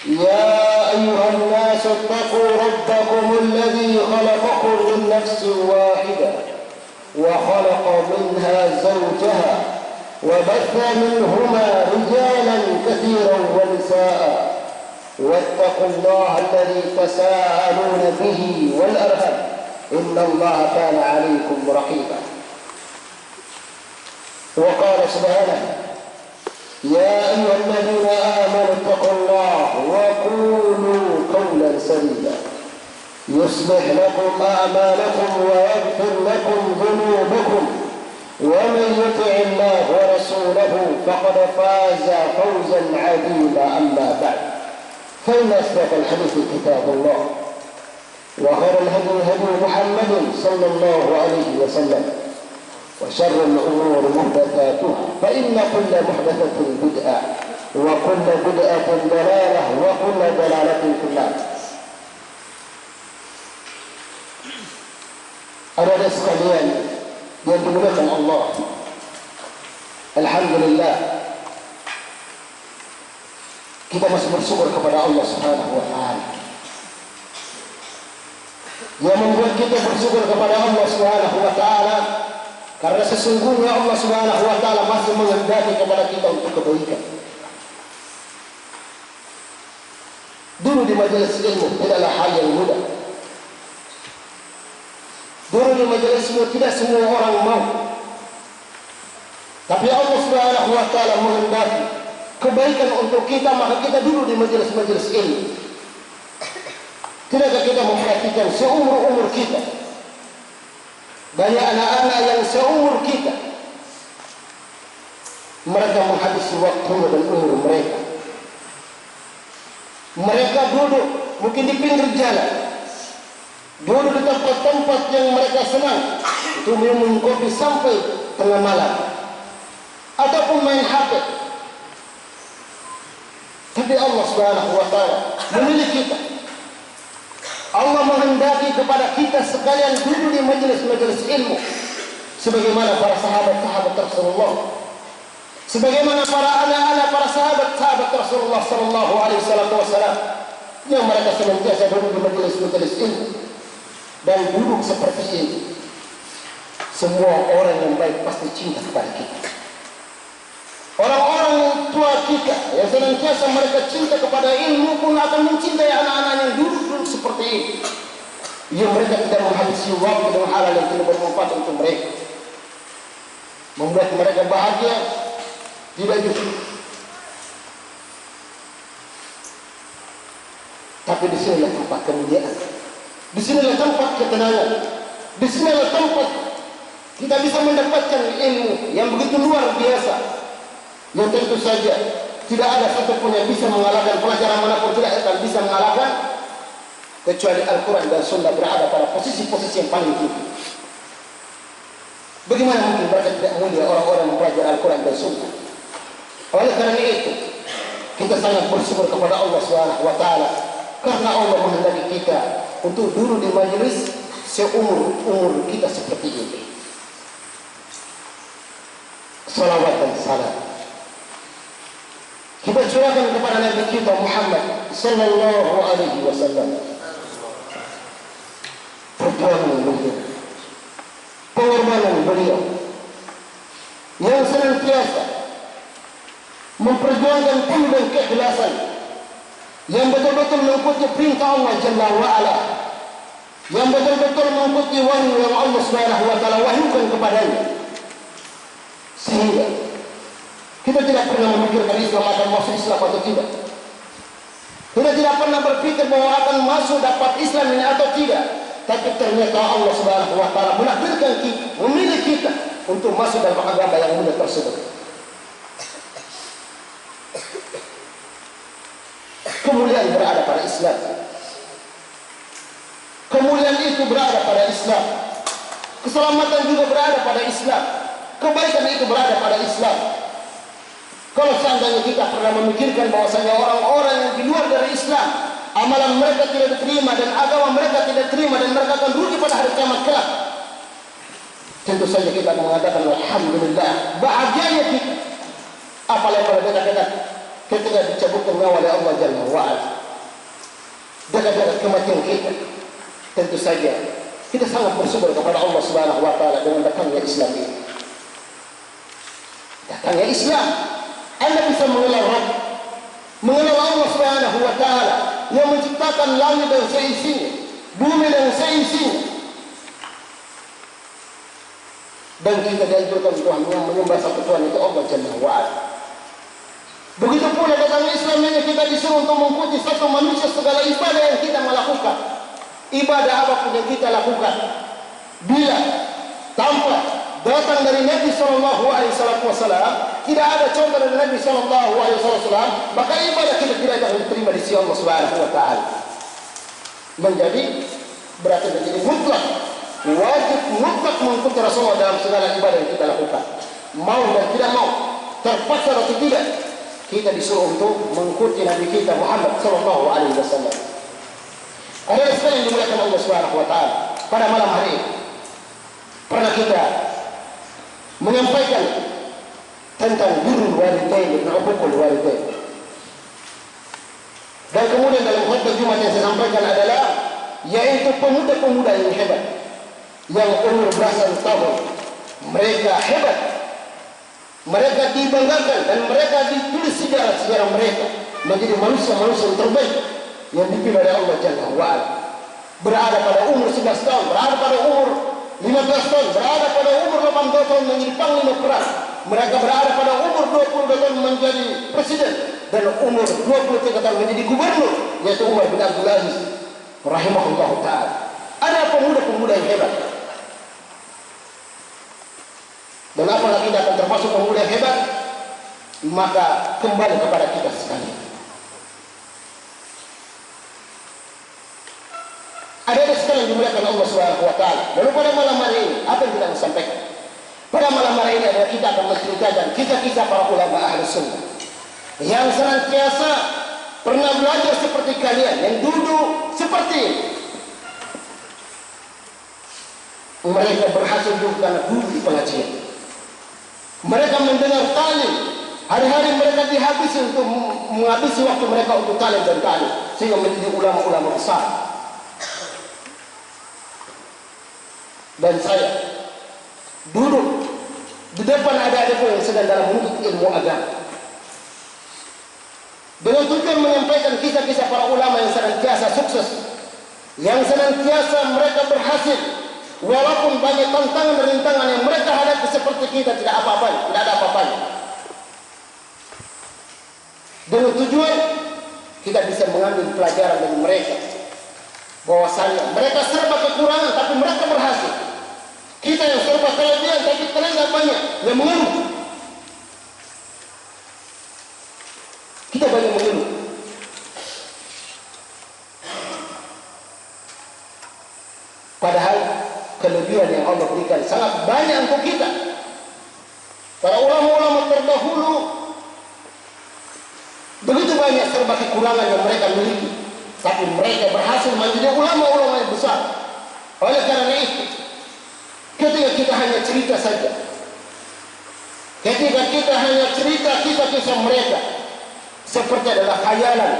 يا أيها الناس اتقوا ربكم الذي خلقكم من نفس واحدة وخلق منها زوجها وبث منهما رجالا كثيرا ونساء واتقوا الله الذي تساءلون به والأرحام إن الله كان عليكم رقيبا. وقال سبحانه يا أيها الذين آمنوا اتقوا الله وقولوا قولا سديدا يصلح لكم أعمالكم ويغفر لكم ذنوبكم ومن يطع الله ورسوله فقد فاز فوزا عظيما. أما بعد فإن أصدق الحديث كتاب الله وخير الهدي هدي محمد صلى الله عليه وسلم وشر الأمور محدثاتها فإن كل محدثة بدعة وكل بدعة ضلالة وكل ضلالة في النار. Adik-adik sekalian yang dimuliakan Allah, alhamdulillah kita masih bersyukur kepada Allah Subhanahu wa taala. Yang membuat kita bersyukur kepada Allah Subhanahu wa taala karena sesungguhnya Allah Subhanahu wa taala masih menghendaki kepada kita untuk kebaikan. Dulu di majelis ilmu tidaklah hal yang mudah. Dulu di majelis ilmu tidak semua orang mau. Tapi Allah Subhanahu wa taala menghendaki kebaikan untuk kita, maka kita dulu di majelis-majelis ilmu. Tidakkah kita memperhatikan seumur-umur kita banyak anak-anak yang seumur kita mereka menghabisi waktu dan umur mereka. Mereka duduk mungkin di pinggir jalan, duduk di tempat-tempat yang mereka senang, itu minum kopi sampai tengah malam ataupun main HP. Tapi Allah Subhanahu wa taala memilih kita. Allah menghendaki kepada kita sekalian duduk di majelis-majelis ilmu sebagaimana para sahabat-sahabat Rasulullah, sebagaimana para anak-anak para sahabat-sahabat Rasulullah sallallahu alaihi wasallam yang mereka senantiasa duduk di majelis-majelis ilmu dan duduk seperti ini. Semua orang yang baik pasti cinta kepada kita. Orang-orang tua kita yang senantiasa mereka cinta kepada ilmu pun akan mencintai anak-anak yang duduk seperti ini. Yang mereka tidak menghabisi waktu dengan hal yang tidak bermanfaat untuk mereka, membuat mereka bahagia, tidak justru. Tapi di sinilah tempat kemuliaan, di sinilah tempat ketenangan, di sinilah tempat kita bisa mendapatkan ilmu yang begitu luar biasa. Yang tentu saja tidak ada satupun yang bisa mengalahkan, pelajaran manapun tidak akan bisa mengalahkan kecuali Al-Quran dan Sunnah berada pada posisi-posisi yang paling tinggi. Bagaimana mungkin mereka tidak mulia orang-orang yang mempelajari Al-Quran dan Sunnah? Oleh karena itu kita sangat bersyukur kepada Allah Subhanahu wa taala karena Allah menghendaki kita untuk duduk di majelis seumur kita seperti ini. Salawat dan salam kita curahkan kepada Nabi kita Muhammad sallallahu alaihi wasallam. Perjuangan beliau, pengorbanan beliau yang senantiasa memperjuangkan penuh dan keikhlasan, yang betul-betul mengikuti perintah Allah Jalla wa'ala, yang betul-betul mengikuti wahyu yang Allah Subhanahu wa taala wahyukan kepadanya, sehingga kita tidak pernah memikirkan Islam akan masuk Islam atau tidak. Kita tidak pernah berpikir bahwa akan masuk dapat Islam ini atau tidak. Tapi ternyata Allah Subhanahu wa taala menakdirkan kita, memilih kita untuk masuk dalam agama yang mulia tersebut. Kemuliaan berada pada Islam. Kemuliaan itu berada pada Islam. Keselamatan juga berada pada Islam. Kebaikan itu berada pada Islam. Kalau seandainya kita pernah memikirkan bahwasanya orang-orang yang di luar dari Islam, amalan mereka tidak diterima dan agama mereka tidak diterima dan mereka akan rugi pada hari kiamat kelak, tentu saja kita akan mengatakan alhamdulillah, bahagianya kita. Apalagi pada kita ketika dicabutkan nyawa oleh Allah Jalla wa'ala, dekat-dekat kematian kita, tentu saja kita sangat bersyukur kepada Allah Subhanahu wa Ta'ala dengan datangnya Islam ini. Datangnya Islam, Anda bisa mengenal Rabb, mengenal Allah Subhanahu wa Ta'ala yang menciptakan langit dan seisinya, bumi dan seisinya. Dan kita dianjurkan Tuhan yang menyembah satu Tuhan, itu Allah Jalla wa'ala. Begitu pula datangnya Islam ini, kita disuruh untuk mengikuti satu manusia segala ibadah yang kita melakukan. Ibadah apapun yang kita lakukan, bila tanpa datang dari Nabi Sallallahu Alaihi Wasallam, tidak ada contoh dari Nabi Sallallahu Alaihi Wasallam, maka ibadah kita tidak akan diterima di sisi Allah Subhanahu Wa Taala. Berarti menjadi mutlak, wajib mutlak mengikuti Rasulullah dalam segala ibadah yang kita lakukan. Mau dan tidak mau, terpaksa atau tidak, kita disuruh untuk mengikuti Nabi kita Muhammad Sallallahu Alaihi Wasallam. Ada sekali yang dimuliakan Allah Subhanahu Wa Taala. Pada malam hari ini pernah kita menyampaikan tentang birrul walidain dan uququl walidain. Dan kemudian dalam khutbah Jumat yang saya sampaikan adalah yaitu pemuda-pemuda yang hebat, yang umur belasan tahun, mereka hebat, mereka dibanggakan dan mereka ditulis sejarah mereka menjadi manusia-manusia yang terbaik yang dipilih oleh Allah Jalla wa'ala. Berada pada umur 11 tahun, berada pada umur 15 tahun, berada pada umur 18 tahun menjadi panglima perang. Mereka berada pada umur 22 tahun menjadi presiden, dan umur 23 tahun menjadi gubernur, yaitu Umar bin Abdul Aziz rahimahullah ta'ala. Ada pemuda-pemuda yang hebat, dan apalagi akan termasuk pemuda yang hebat, maka kembali kepada kita sekalian. Ada sekali yang dimuliakan Allah Subhanahu wa Ta'ala. Lalu pada malam hari ini, apa yang kita akan sampaikan? Pada malam hari ini adalah kita akan menceritakan kisah-kisah para ulama ahli sunnah yang senantiasa pernah belajar seperti kalian, yang duduk seperti ini. Mereka berhasil duduk karena duduk di pengajian. Mereka mendengar talim. Hari-hari mereka dihabisi untuk menghabisi waktu mereka untuk talim dan talim, sehingga menjadi ulama-ulama besar. Dan saya duduk di depan adik-adikku yang sedang dalam menuntut ilmu agama, dengan tujuan menyampaikan kisah-kisah para ulama yang senantiasa sukses, yang senantiasa mereka berhasil, walaupun banyak tantangan dan rintangan yang mereka hadapi seperti kita, tidak apa-apanya, tidak ada apa-apanya. Dengan tujuan kita bisa mengambil pelajaran dari mereka, bahwasanya mereka serba kekurangan tapi mereka berhasil. Kita yang serba kelebihan tapi tenaga banyak yang mengeluh. Kita banyak mengeluh. Padahal kelebihan yang Allah berikan sangat banyak untuk kita. Para ulama-ulama terdahulu begitu banyak serba kekurangan yang mereka miliki, tapi mereka berhasil menjadi ulama-ulama yang besar. Oleh karena itu, ketika kita hanya cerita saja, ketika kita hanya cerita kisah-kisah mereka, seperti adalah khayalan,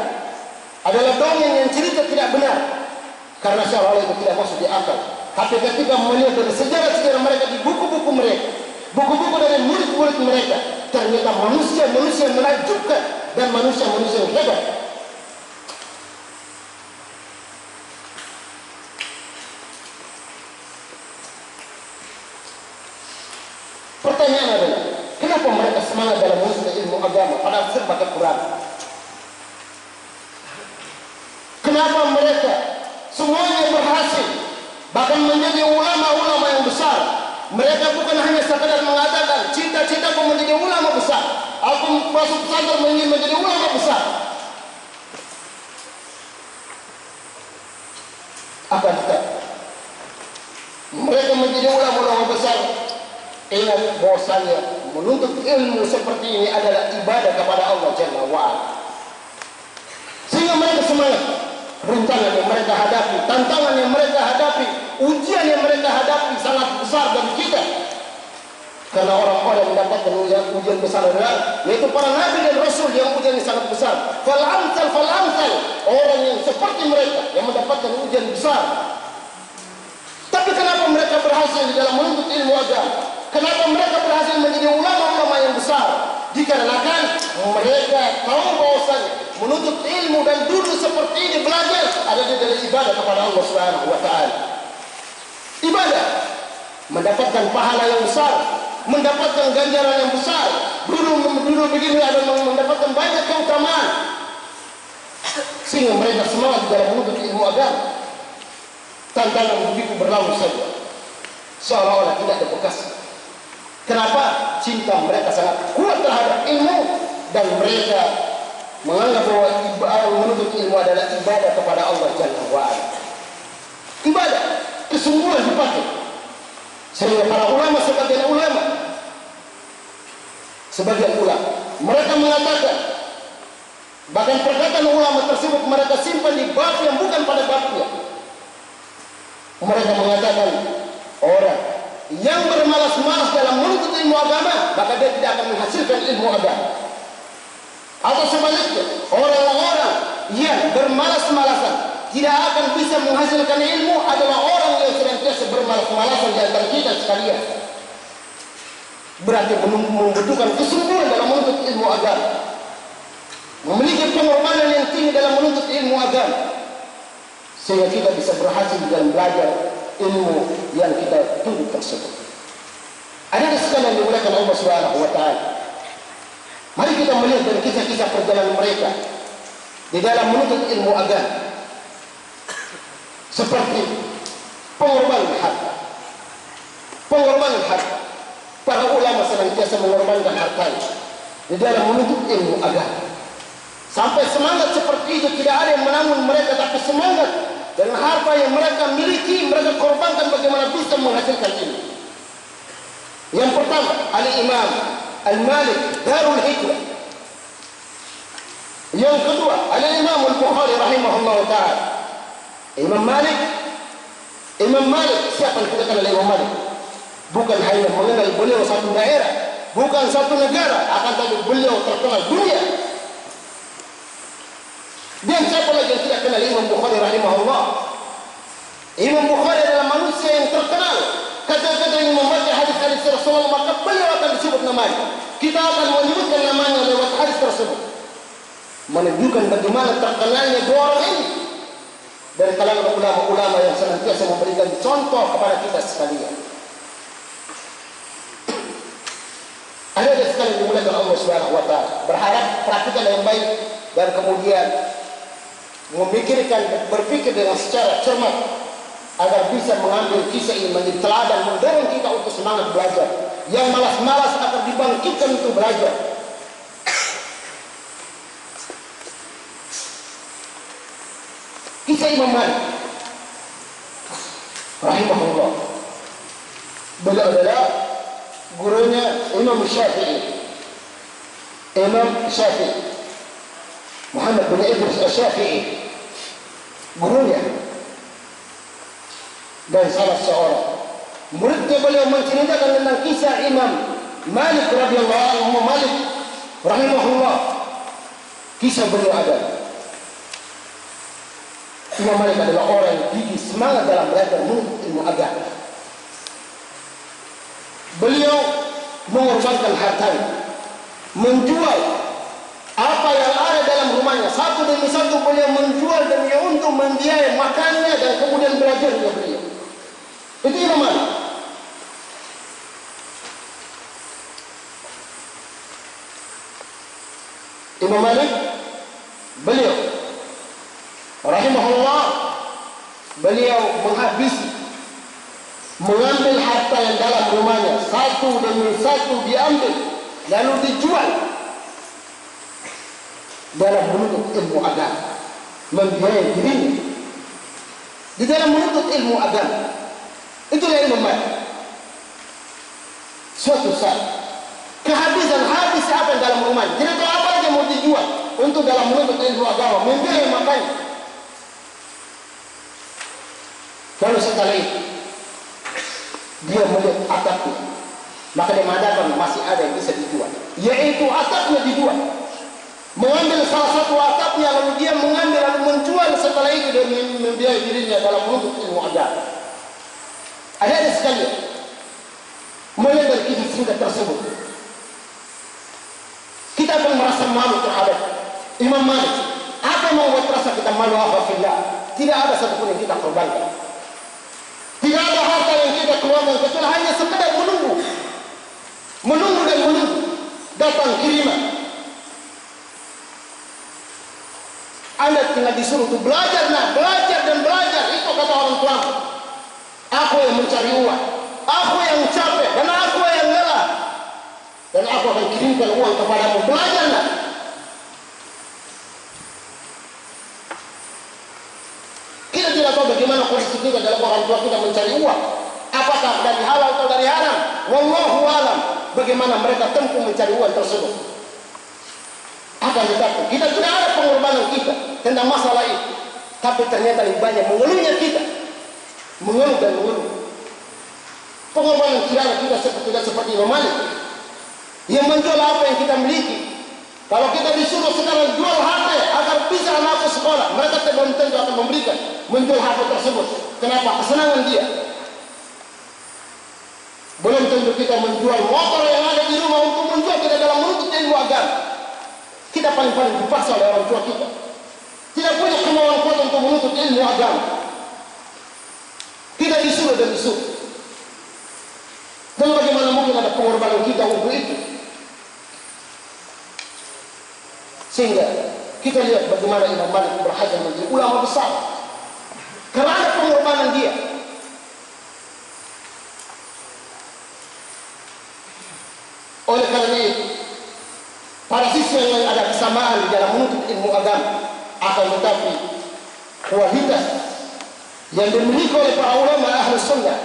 adalah dongeng yang cerita tidak benar, karena seolah itu tidak masuk di akal. Tapi ketika melihat dari sejarah-sejarah mereka di buku-buku mereka, buku-buku dari murid-murid mereka, ternyata manusia-manusia yang menakjubkan dan manusia-manusia yang hebat. Pertanyaan adalah, kenapa mereka semangat dalam menuntut ilmu agama padahal serba kekurangan? Kenapa mereka semuanya berhasil, bahkan menjadi ulama-ulama yang besar? Mereka bukan hanya sekadar mengatakan cita-citaku menjadi ulama besar, aku masuk pesantren ingin menjadi ulama besar. Akan tetapi mereka menjadi ulama-ulama besar, ingat bahwasanya menuntut ilmu seperti ini adalah ibadah kepada Allah Jalla wa'ala. Sehingga mereka semangat. Rintangan yang mereka hadapi, tantangan yang mereka hadapi, ujian yang mereka hadapi sangat besar dari kita. Karena orang-orang mendapatkan ujian besar adalah yaitu para nabi dan rasul yang ujian sangat besar. Fal amsal, orang yang seperti mereka yang mendapatkan ujian besar. Tapi kenapa mereka berhasil di dalam menuntut ilmu agama? Kenapa mereka berhasil menjadi ulama-ulama yang besar? Dikarenakan mereka tahu bahwasanya menuntut ilmu dan duduk seperti ini belajar adalah dari ibadah kepada Allah Subhanahu wa taala. Ibadah mendapatkan pahala yang besar, mendapatkan ganjaran yang besar. Dulu begini ada mendapatkan banyak keutamaan. Sehingga mereka semangat dalam menuntut ilmu agama. Tantangan begitu berlalu saja, seolah-olah tidak ada bekas. Kenapa? Cinta mereka sangat kuat terhadap ilmu dan mereka menganggap bahwa menuntut ilmu adalah ibadah kepada Allah Jalla wa'ala. Ibadah, kesungguhan dipakai. Sehingga para ulama, sebagian ulama mereka mengatakan, bahkan perkataan ulama tersebut mereka simpan di bab yang bukan pada babnya. Mereka mengatakan orang yang bermalas-malas dalam menuntut ilmu agama maka dia tidak akan menghasilkan ilmu agama. Atau sebaliknya, orang-orang yang bermalas-malasan tidak akan bisa menghasilkan ilmu adalah orang yang senantiasa bermalas-malasan di antara kita sekalian. Berarti membutuhkan kesungguhan dalam menuntut ilmu agama, memiliki pengorbanan yang tinggi dalam menuntut ilmu agama, sehingga kita bisa berhasil dalam belajar ilmu yang kita tuntut tersebut. Ada sekalian yang dimuliakan Allah Subhanahu wa taala. Mari kita melihat dari kisah-kisah perjalanan mereka di dalam menuntut ilmu agama. Seperti pengorbanan harta. Para ulama senantiasa mengorbankan hartanya di dalam menuntut ilmu agama. Sampai semangat seperti itu tidak ada yang menamun mereka, tapi semangat dengan harta yang mereka miliki, mereka korbankan bagaimana bisa menghasilkan ini. Yang pertama, Al-Imam Al-Malik Darul Hijrah. Yang kedua, Al-Imam Al-Bukhari rahimahullah ta'ala. Imam Malik, siapa yang kita kenal Imam Malik? Bukan hanya mengenal beliau satu daerah, bukan satu negara, akan tapi beliau terkenal dunia. Dan siapa lagi yang tidak kenal Imam Bukhari rahimahullah? Imam Bukhari adalah manusia yang terkenal. Kata-kata yang membaca hadis-hadis Rasulullah, maka beliau akan disebut namanya. Kita akan menyebutkan namanya lewat hadis tersebut, menunjukkan bagaimana terkenalnya dua orang ini dari kalangan ulama-ulama yang senantiasa memberikan contoh kepada kita sekalian. Ada sekali yang dimuliakan Allah Subhanahu wa taala. Berharap perhatikan yang baik dan kemudian memikirkan, berpikir dengan secara cermat agar bisa mengambil kisah ini menjadi teladan, mendorong kita untuk semangat belajar. Yang malas-malas akan dibangkitkan untuk belajar. Kisah Imam Malik rahimahullah. Beliau adalah gurunya Imam Syafi'i. Muhammad bin Idris Asy-Syafi'i, gurunya. Dan salah seorang muridnya beliau menceritakan tentang kisah Imam Malik radhiyallahu anhu, Malik rahimahullah. Kisah beliau ada. Imam Malik adalah orang yang gigih semangat dalam belajar menuntut ilmu agama. Beliau mengorbankan hartanya, menjual apa yang ada dalam rumahnya satu demi satu. Beliau menjual demi untuk membiayai makannya dan kemudian belajarnya beliau. Itu Imam Malik. Imam Malik, beliau rahimahullah, beliau mengambil harta yang dalam rumahnya satu demi satu diambil lalu dijual dalam menuntut ilmu agama, membiayai dirinya di dalam menuntut ilmu agama. Itulah Imam Malik. Suatu saat kehabisan apa yang dalam rumahnya, tidak tahu apa yang mau dijual untuk dalam menuntut ilmu agama, membiayai makanya. Lalu setelah itu dia melihat atapnya Maka dia mengatakan masih ada yang bisa dijual, yaitu atapnya dijual. Mengambil salah satu atapnya lalu dia mengambil lalu menjual, setelah itu dia membiayai dirinya dalam menuntut ilmu agama. Ada sekali mulai dari kisah singkat tersebut, kita akan merasa malu terhadap Imam Malik. Apa yang membuat rasa kita malu? Alhamdulillah, tidak ada satupun yang kita korbankan, tidak ada harta yang kita keluarkan kecuali hanya sekedar menunggu dan menunggu datang kiriman. Anda tinggal disuruh untuk belajar, belajar dan belajar. Itu kata orang tua. Aku yang mencari uang, aku yang capek, dan aku yang lelah, dan aku akan kirimkan uang kepadamu. Belajarlah. Kita tidak tahu bagaimana kondisi kita dalam orang tua kita mencari uang. Apakah dari halal atau dari haram? Wallahu alam. Bagaimana mereka tempuh mencari uang tersebut. Akan tetapi kita tidak ada pengorbanan kita tentang masalah itu. Tapi ternyata lebih banyak mengeluhnya kita. Mengeluh dan mengeluh. Pengorbanan kita tidak seperti Imam Malik yang menjual apa yang kita miliki. Kalau kita disuruh sekarang jual HP agar bisa anakku sekolah, mereka belum tentu akan memberikan, menjual HP tersebut. Kenapa? Kesenangan dia. Belum tentu kita menjual motor yang ada di rumah untuk menjual kita dalam menuntut ilmu agama. Kita paling-paling dipaksa oleh orang tua kita. Tidak punya kemauan kuat untuk menuntut ilmu agama. Kita disuruh dan disuruh. Dan bagaimana mungkin ada pengorbanan kita untuk itu? Sehingga kita lihat bagaimana Imam Malik berhasil menjadi ulama besar. Karena ada pengorbanan dia. Oleh karena itu, pada sisi yang lain ada kesamaan di dalam menuntut ilmu agama. Akan tetapi kualitas yang dimiliki oleh para ulama ahli sunnah,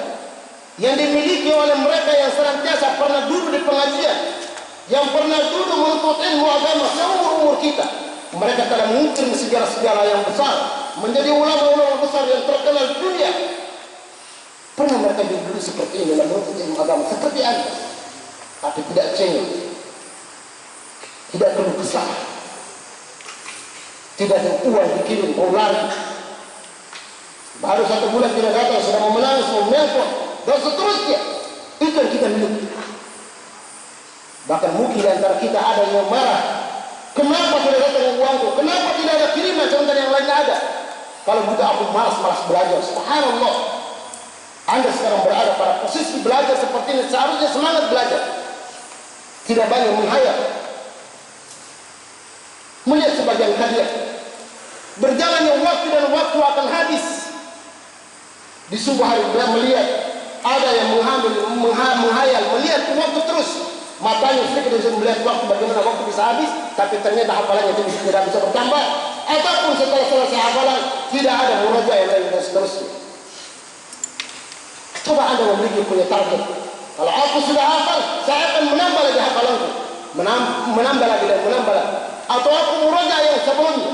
yang dimiliki oleh mereka yang senantiasa pernah duduk di pengajian, yang pernah duduk menuntut ilmu agama seumur-umur kita, mereka telah mengukir sejarah-sejarah yang besar, menjadi ulama-ulama besar yang terkenal di dunia. Pernah mereka duduk seperti ini dalam menuntut ilmu agama seperti Anda, tapi tidak cengeng, tidak perlu kesal, tidak ada uang dikirim, mau lari. Baru 1 bulan tidak datang, sudah mau menangis, mau menelpon, dan seterusnya. Itu yang kita miliki. Bahkan mungkin di antara kita ada yang marah. Kenapa tidak datang uangku? Kenapa tidak ada kiriman sementara yang lainnya ada? Kalau bukan aku malas belajar. Subhanallah. Anda sekarang berada pada posisi belajar seperti ini, seharusnya semangat belajar. Tidak banyak menghayal. Melihat sebagian kalian, berjalannya waktu dan waktu akan habis. Di subuh hari dia melihat ada yang menghayal, melihat waktu terus. Matanya sedikit bisa melihat waktu, bagaimana waktu bisa habis, tapi ternyata hafalannya itu tidak bisa bertambah. Ataupun setelah selesai hafalan tidak ada murojaah yang lain dan seterusnya. Coba Anda memiliki punya target. Kalau aku sudah hafal, saya akan menambah lagi hafalanku, menambah lagi dan menambah lagi. Atau aku murojaah yang sebelumnya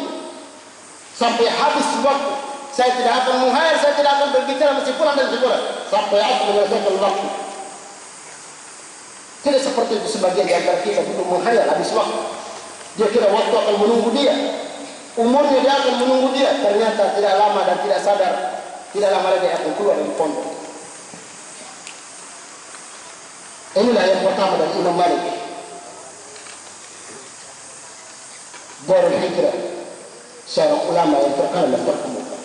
sampai habis waktu. Saya tidak akan menghayal, saya tidak akan berbicara mesti pulang dan sekurang sampai aku menyelesaikan waktu. Tidak seperti itu sebagian di antara kita duduk menghayal habis waktu. Dia kira waktu akan menunggu dia, umurnya dia akan menunggu dia. Ternyata tidak lama dan tidak sadar, tidak lama lagi akan keluar dari pondok. Inilah yang pertama dari Imam Malik. Darul Hijrah, seorang ulama yang terkenal dan terkemuka.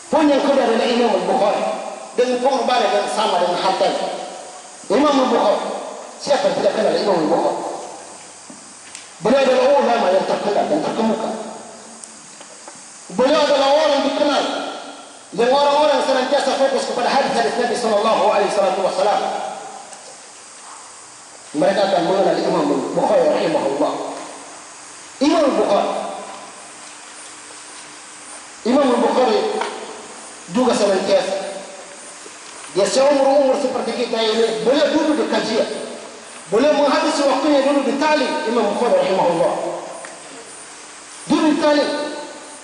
Pun yang kedua adalah Imam Al-Bukhari, dengan pengorbanan yang sama dengan hartanya. Imam Al-Bukhari, siapa yang tidak kenal Imam Al-Bukhari? Beliau adalah ulama yang terkenal dan terkemuka. Beliau adalah orang dikenal yang orang-orang senantiasa fokus kepada hadis-hadis Nabi sallallahu alaihi wasallam. Mereka akan mengenal Imam Al-Bukhari rahimahullah. Imam Al-Bukhari juga senantiasa, dia seumur-umur seperti kita ini, beliau dulu di kajian, beliau menghabisi waktunya dulu di talim. Imam Bukhari rahimahullah dulu di talim.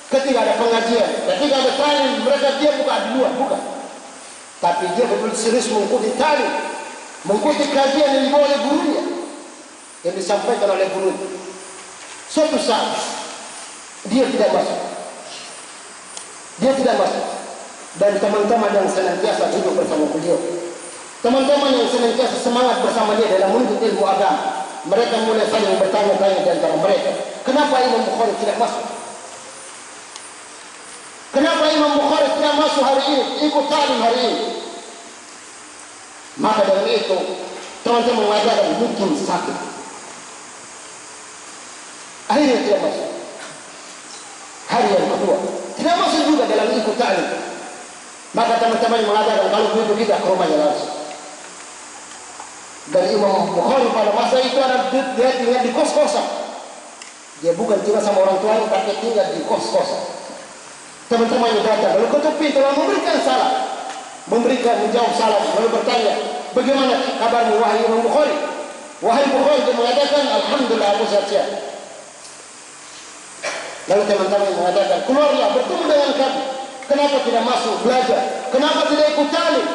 Ketika ada pengajian, ketika ada talim, mereka dia buka di luar, bukan, tapi dia betul serius mengikuti talim. mengikuti kajian yang dibawa oleh gurunya, yang disampaikan oleh gurunya. Suatu saat dia tidak masuk, dan teman-teman yang senantiasa duduk bersama beliau, teman-teman yang senantiasa semangat bersama dia dalam menuntut ilmu agama, mereka mulai saling bertanya-tanya di antara mereka, kenapa Imam Bukhari tidak masuk? Kenapa Imam Bukhari tidak masuk hari ini, ikut ta'lim hari ini? Maka dengan itu teman-teman mengatakan mungkin sakit. Akhirnya tidak masuk. Hari yang kedua tidak masuk juga dalam ikut ta'lim. Maka teman-teman mengatakan kalau begitu kita ke rumahnya langsung. Dan Imam Bukhari pada masa itu dia tinggal di kos-kosan. Dia bukan tinggal sama orang tuanya, tapi tinggal di kos-kosan. Teman-teman datang lalu ketuk pintu, lalu menjawab salam, lalu bertanya, bagaimana kabarmu wahai Imam Bukhari? Wahai Bukhari, dia mengatakan alhamdulillah aku sehat-sehat. Lalu teman-teman mengatakan, keluarlah bertemu dengan kami. Kenapa tidak masuk belajar? Kenapa tidak ikut ta'lim?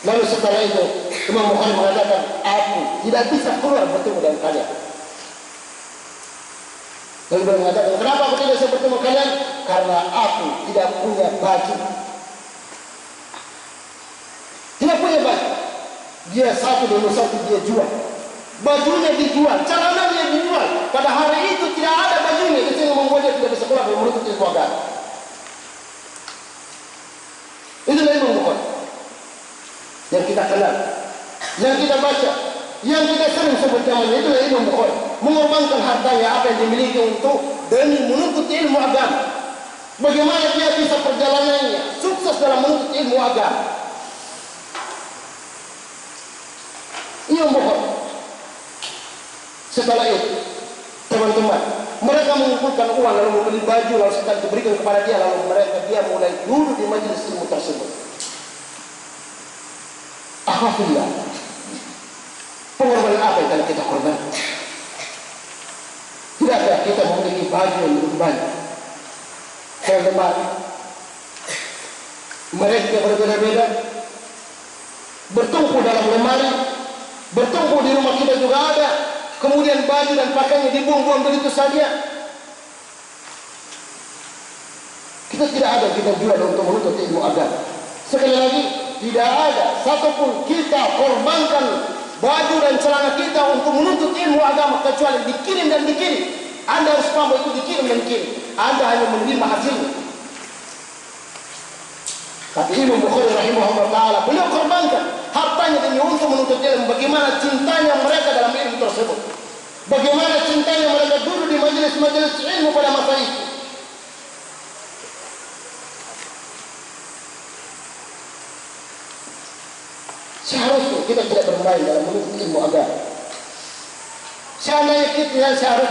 Lalu setelah itu Imam Bukhari mengatakan, aku tidak bisa keluar bertemu dengan kalian. Lalu beliau mengatakan, kenapa aku tidak bisa bertemu kalian? Karena aku tidak punya baju. Tidak punya baju. Dia satu demi satu dia jual. Bajunya dijual, celananya dijual. Pada hari itu tidak ada bajunya, itu yang membuat dia tidak bisa keluar dari menuntut ilmu agama. Itulah Imam Bukhari yang kita kenal, yang kita baca, yang kita sering sebut namanya. Itulah Imam Bukhari, mengorbankan hartanya apa yang dimiliki untuk demi menuntut ilmu agama. Bagaimana dia bisa perjalanannya sukses dalam menuntut ilmu agama. Imam Bukhari. Setelah itu teman-teman mereka mengumpulkan uang lalu membeli baju, lalu setelah diberikan kepada dia, lalu dia mulai duduk di majelis ilmu tersebut. Alhamdulillah, pengorbanan apa yang telah kita korbankan? Tidakkah kita memiliki baju yang begitu banyak? Teman-teman, mereka berbeda-beda, bertumpuk dalam lemari, bertumpuk di rumah kita juga ada. Kemudian baju dan pakaiannya dibuang-buang begitu saja. Kita tidak ada kita jual untuk menuntut ilmu agama. Sekali lagi, tidak ada satupun kita korbankan baju dan celana kita untuk menuntut ilmu agama kecuali dikirim dan dikirim. Anda harus paham itu dikirim dan dikirim. Anda hanya menerima hasilnya. Tapi Imam Bukhari rahimahullah ta'ala, beliau korbankan hartanya demi untuk menuntut ilmu. Bagaimana cintanya mereka dalam ilmu tersebut, bagaimana cintanya mereka dulu di majelis-majelis ilmu pada masa itu. Seharusnya kita tidak bermain dalam menuntut ilmu agama. Seharusnya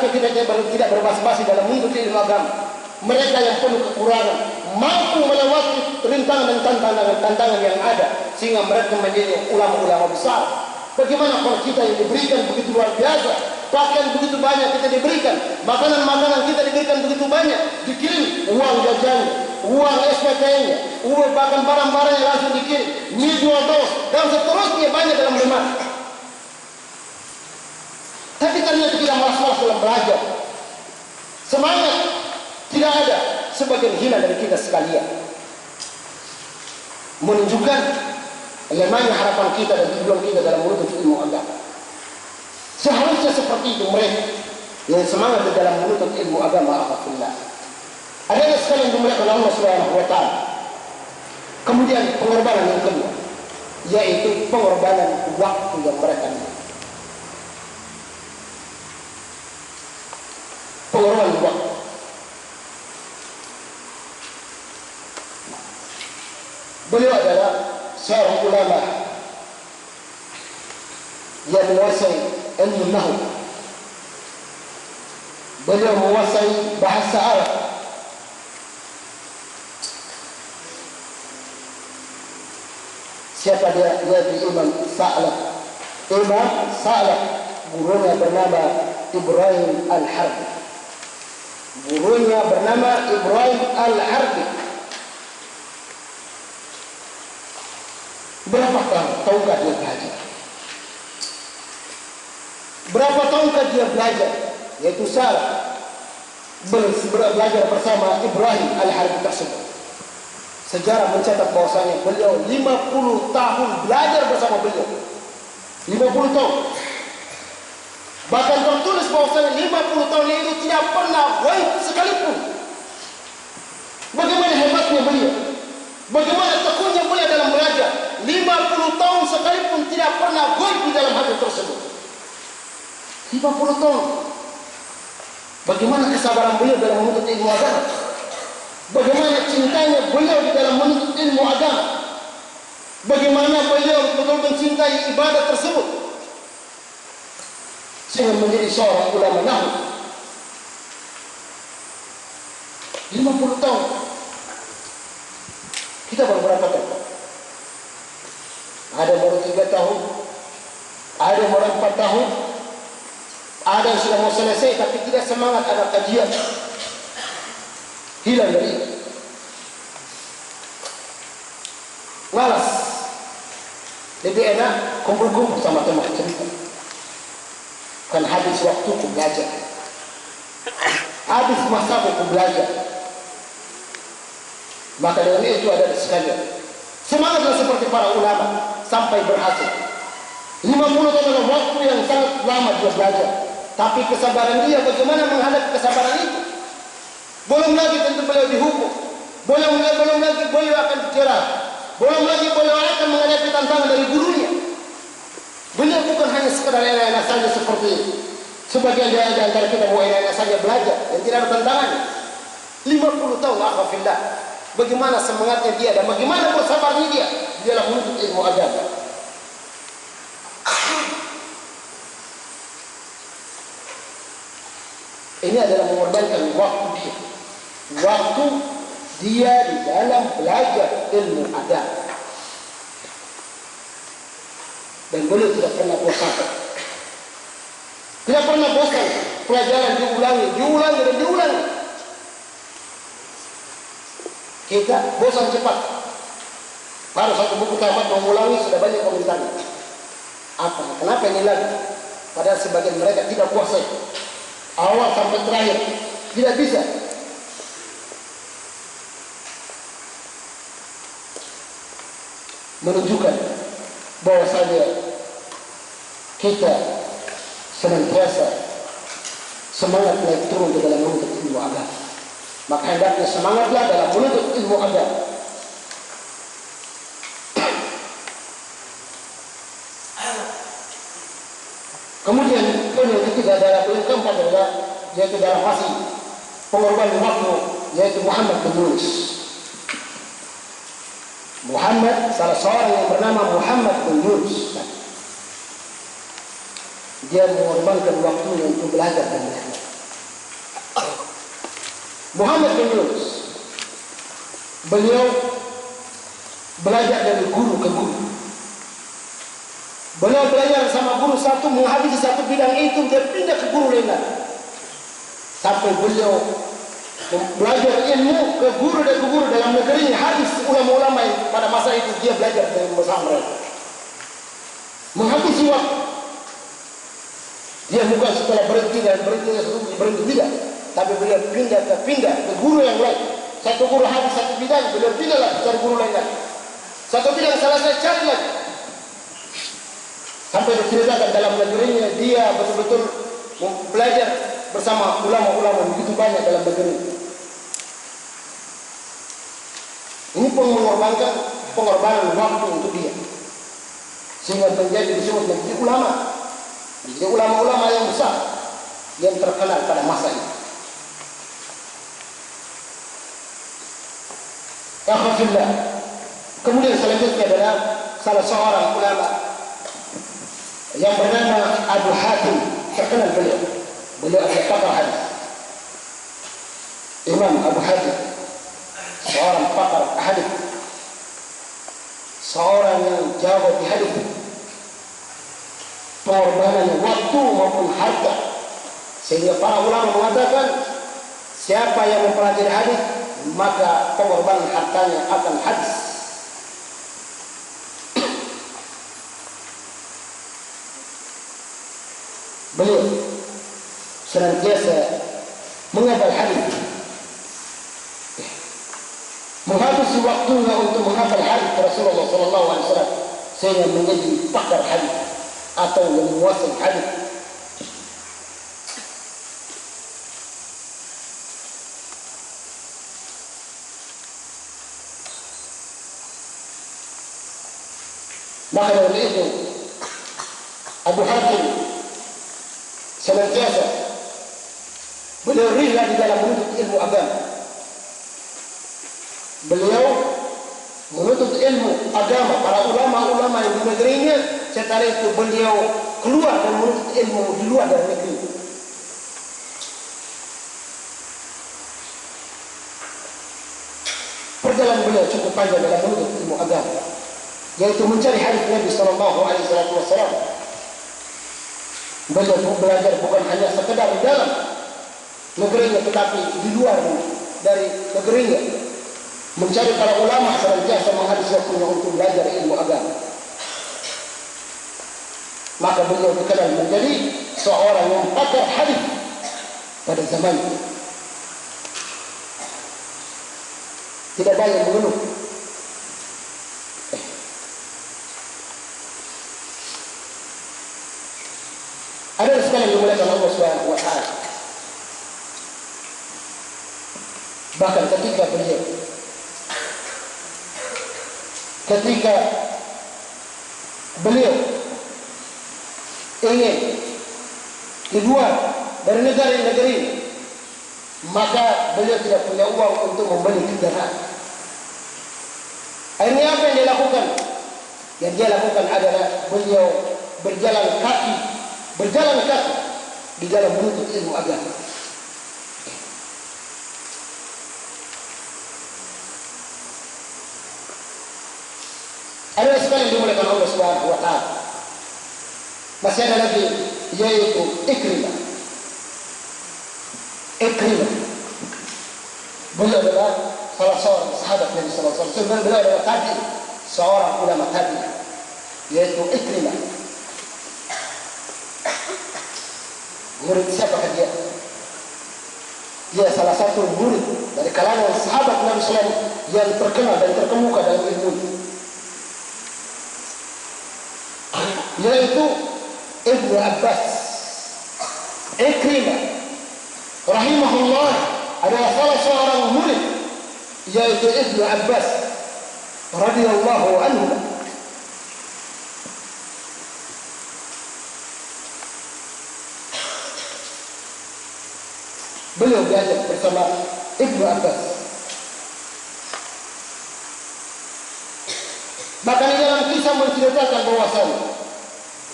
kita tidak berbasa-basi dalam menuntut ilmu agama. Mereka yang penuh kekurangan mampu melewati rintangan dan tantangan yang ada sehingga mereka menjadi ulama-ulama besar. Bagaimana kalau kita yang diberikan begitu luar biasa, pakaian begitu banyak kita diberikan, makanan-makanan kita diberikan begitu banyak, dikirim uang jajan, uang SPP-nya, uang bahkan barang-barang yang langsung dikirim, mie 2 dos dan seterusnya banyak dalam lemari. Tapi ternyata kita malas-malas dalam belajar. Semangat tidak ada, sebagian hilang dari kita sekalian. Menunjukkan lemahnya harapan kita dan tujuan kita dalam menuntut ilmu agama. Seharusnya seperti itu mereka yang semangat di dalam menuntut ilmu agama. Alhamdulillah. Ada sekali yang dimuliakan Allah Subhanahu wa ta'ala. Kemudian pengorbanan yang kedua, yaitu pengorbanan waktu yang mereka miliki. Pengorbanan waktu. Beliau adalah seorang ulama yang menguasai ilmu nahwu. Beliau menguasai bahasa Arab. Siapa dia? Yaitu Imam Sa'lab. Imam Sa'lab, gurunya bernama Ibrahim Al-Harbi. Gurunya bernama Ibrahim Al-Harbi. Berapa tahukah dia belajar? Berapa tahukah dia belajar? Yaitu Sarah belajar bersama Ibrahim al-Harbi tersebut. Sejarah mencatat bahwasanya beliau 50 tahun belajar bersama beliau. 50 tahun. Bahkan tertulis bahwasanya 50 tahun itu tidak pernah ghaib sekalipun. Bagaimana hebatnya beliau? Bagaimana tekunnya beliau dalam belajar? 50 tahun sekalipun tidak pernah ghaib di dalam hati tersebut. 50 tahun. Bagaimana kesabaran beliau dalam menuntut ilmu agama? Bagaimana cintanya beliau di dalam menuntut ilmu agama? Bagaimana beliau betul mencintai ibadah tersebut sehingga menjadi seorang ulama nahwu. 50 tahun. Kita baru berapa tahun? Ada baru 3 tahun, ada baru 4 tahun, ada yang sudah mau selesai tapi tidak semangat ada kajian. Hilang dari itu. Malas. Lebih enak kumpul-kumpul sama teman cerita. Kan habis waktuku belajar. Habis masaku belajar. Maka dengan itu ada sekalian. Semangatlah seperti para ulama sampai berhasil. 50 tahun adalah waktu yang sangat lama dia belajar. Tapi kesabaran dia bagaimana menghadapi kesabaran itu? Belum lagi tentu beliau dihukum. Belum lagi beliau akan dicerah. Belum lagi beliau akan menghadapi tantangan dari gurunya. Beliau bukan hanya sekedar enak-enak saja seperti itu. Sebagian dari antara kita mau enak-enak saja belajar dan tidak ada tantangan. 50 tahun akhafillah. Bagaimana semangatnya dia dan bagaimana bersabarnya dia di dalam menuntut ilmu agama. Ini adalah mengorbankan waktu dia. Waktu dia di dalam belajar ilmu agama. Dan beliau tidak pernah bosan. Tidak pernah bosan. Pelajaran diulangi dan diulangi. Kita bosan cepat. Baru satu buku tamat mengulangi sudah banyak komentarnya. Apa? Kenapa ini lagi? Padahal sebagian mereka tidak kuasai. Awal sampai terakhir tidak bisa. Menunjukkan bahwasanya kita senantiasa semangat naik turun di dalam menuntut ilmu agama. Maka hendaknya semangatlah dalam menuntut ilmu agama. Kemudian poin yang ketiga adalah poin keempat adalah yaitu dalam masih pengorbanan waktu yaitu Muhammad bin Yunus. Muhammad, salah seorang yang bernama Muhammad bin Yunus. Dia mengorbankan waktunya untuk belajar dan belajar. Muhammad bin Yunus, beliau belajar dari guru ke guru. Beliau belajar sama guru satu, menghabisi satu bidang itu, dia pindah ke guru lain lagi. Sampai beliau belajar ilmu ke guru dan ke guru dalam negeri ini, habis ulama-ulama yang pada masa itu dia belajar dari bersama mereka. Menghabisi waktu. Dia bukan setelah berhenti tidak. Tapi beliau pindah ke guru yang lain. Satu guru habis satu bidang, beliau pindah lagi cari guru lain lagi. Satu bidang selesai cari lagi. Sampai diceritakan dalam negerinya dia betul-betul belajar bersama ulama-ulama begitu banyak dalam negeri. Ini pengorbanan waktu untuk dia. Sehingga menjadi disebut menjadi ulama. Menjadi ulama-ulama yang besar yang terkenal pada masa ini. Alhamdulillah. Kemudian selanjutnya adalah salah seorang ulama yang bernama Abu Hatim, terkenal beliau. Beliau adalah pakar hadis. Imam Abu Hatim, seorang pakar hadis, seorang yang jago di hadis. Pengorbanan waktu maupun harta, sehingga para ulama mengatakan siapa yang mempelajari hadis maka pengorbanan hartanya akan habis. beliau senantiasa menghafal hadis, menghabisi waktunya untuk menghafal hadis Rasulullah sallallahu alaihi wasallam sehingga menjadi pakar hadis atau yang menguasai hadis. Maka dari itu Abu Hatim senantiasa beliau rela di dalam menuntut ilmu agama. Beliau menuntut ilmu agama. Para ulama-ulama yang di negerinya setelah itu beliau keluar dan menuntut ilmu di luar dari negeri. Perjalanan beliau cukup panjang dalam menuntut ilmu agama, yaitu mencari hadis Nabi sallallahu alaihi wasallam. Beliau belajar bukan hanya sekedar di dalam negerinya, tetapi di luar dari negerinya, mencari para ulama senantiasa menghabisi waktunya untuk belajar ilmu agama. Maka beliau dikenal menjadi seorang yang pakar hadis pada zaman itu. Tidak banyak mengeluh. Ada sekali yang dimuliakan Allah Subhanahu wa taala. Bahkan ketika beliau ingin keluar dari negeri, maka beliau tidak punya uang untuk membeli kendaraan. Akhirnya apa yang dia lakukan? Yang dia lakukan adalah beliau berjalan kaki di dalam menuntut ilmu agama. Ada sekali yang dimuliakan Allah Subhanahu wa taala. Masih ada lagi, yaitu Ikrimah. Beliau adalah salah seorang sahabat Nabi sallallahu alaihi wasallam. Beliau adalah tabi'in, seorang ulama tabi'in, yaitu Ikrimah. Murid siapa dia? Dia salah satu murid dari kalangan sahabat Nabi sallallahu alaihi wasallam yang terkenal dan terkemuka dalam ilmu, yaitu Ibnu Abbas. Ikrimah rahimahullah adalah salah seorang murid, yaitu Ibnu Abbas radhiyallahu anhu. Beliau belajar bersama Ibnu Abbas. Maka di dalam kisah menceritakan bahwasanya